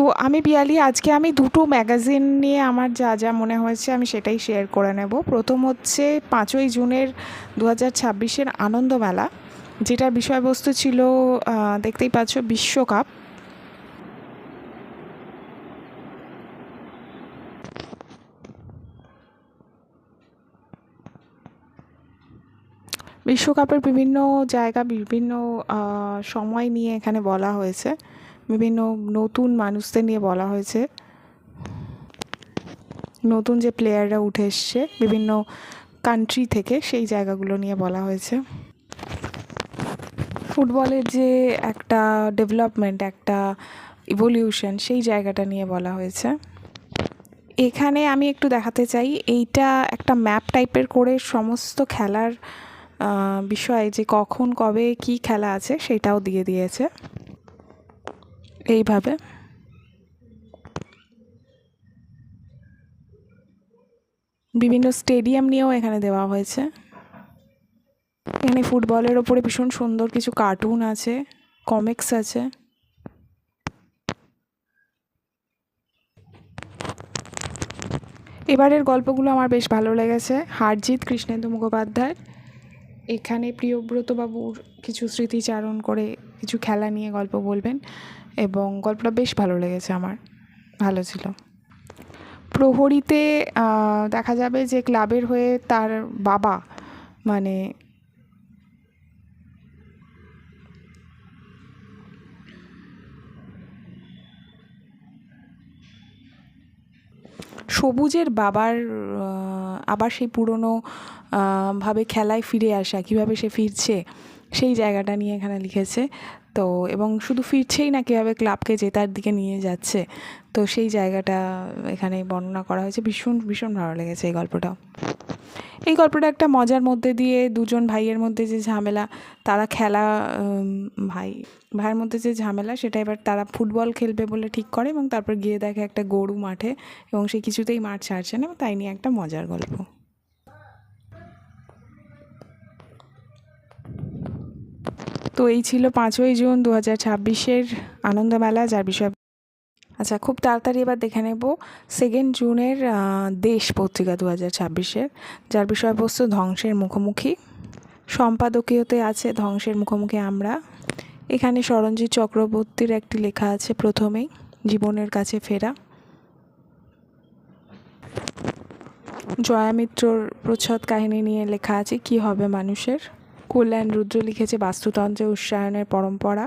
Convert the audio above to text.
তো আমি পিয়ালি, আজকে আমি দুটো ম্যাগাজিন নিয়ে আমার যা যা মনে হয়েছে আমি সেটাই শেয়ার করে নেব। প্রথম হচ্ছে 5ই জুনের 2026-এর আনন্দমেলা, যেটার বিষয়বস্তু ছিল দেখতেই পাচ্ছ, বিশ্বকাপ। বিশ্বকাপের বিভিন্ন জায়গা, বিভিন্ন সময় নিয়ে এখানে বলা হয়েছে, বিভিন্ন নতুন মানুষদের নিয়ে বলা হয়েছে, নতুন যে প্লেয়াররা উঠে এসছে বিভিন্ন কান্ট্রি থেকে, সেই জায়গাগুলো নিয়ে বলা হয়েছে। ফুটবলের যে একটা ডেভেলপমেন্ট, একটা ইভলিউশন, সেই জায়গাটা নিয়ে বলা হয়েছে। এখানে আমি একটু দেখাতে চাই, এইটা একটা ম্যাপ টাইপের করে সমস্ত খেলার বিষয়ে, যে কখন কবে কি খেলা আছে সেটাও দিয়ে দিয়েছে এইভাবে। বিভিন্ন স্টেডিয়াম নিয়েও এখানে দেওয়া হয়েছে। এখানে ফুটবলের ওপরে ভীষণ সুন্দর কিছু কার্টুন আছে, কমিক্স আছে। এবারের গল্পগুলো আমার বেশ ভালো লেগেছে। হারজিৎ কৃষ্ণেন্দু মুখোপাধ্যায় এখানে প্রিয়ব্রতবাবুর কিছু স্মৃতিচারণ করে কিছু খেলা নিয়ে গল্প বলবেন, এবং গল্পটা বেশ ভালো লেগেছে আমার, ভালো ছিল। প্রহরীতে দেখা যাবে যে ক্লাবের হয়ে তার বাবা, মানে সবুজের বাবার আবার সেই পুরনো ভাবে খেলায় ফিরে আসা, কীভাবে সে ফিরছে সেই জায়গাটা নিয়ে এখানে লিখেছে। তো এবং শুধু ফিরছেই না, কীভাবে ক্লাবকে জেতার দিকে নিয়ে যাচ্ছে, তো সেই জায়গাটা এখানে বর্ণনা করা হয়েছে। ভীষণ ভীষণ ভালো লেগেছে এই গল্পটা। এই গল্পটা একটা মজার মধ্যে দিয়ে দুজন ভাইয়ের মধ্যে যে ঝামেলা, তারা খেলা, ভাইয়ের মধ্যে যে ঝামেলা, সেটা এবার তারা ফুটবল খেলবে বলে ঠিক করে, এবং তারপর গিয়ে দেখে একটা গরু মাঠে, এবং সে কিছুতেই মাঠ ছাড়ছে না, তাই নিয়ে একটা মজার গল্প। তো এই ছিল 5ই জুন 2026-এর আনন্দমেলা, যার বিষয়। আচ্ছা, খুব তাড়াতাড়ি এবার দেখে নেব 2 জুনের দেশ পত্রিকা 2026-এর, যার বিষয়বস্তু ধ্বংসের মুখোমুখি। সম্পাদকীয়তে আছে ধ্বংসের মুখোমুখি আমরা। এখানে সরঞ্জিৎ চক্রবর্তীর একটি লেখা আছে প্রথমেই, জীবনের কাছে ফেরা। জয়া মিত্রর প্রচ্ছদ কাহিনী নিয়ে লেখা আছে কি হবে মানুষের। কল্যাণ রুদ্র লিখেছে বাস্তুতন্ত্রে উচ্চায়নের পরম্পরা।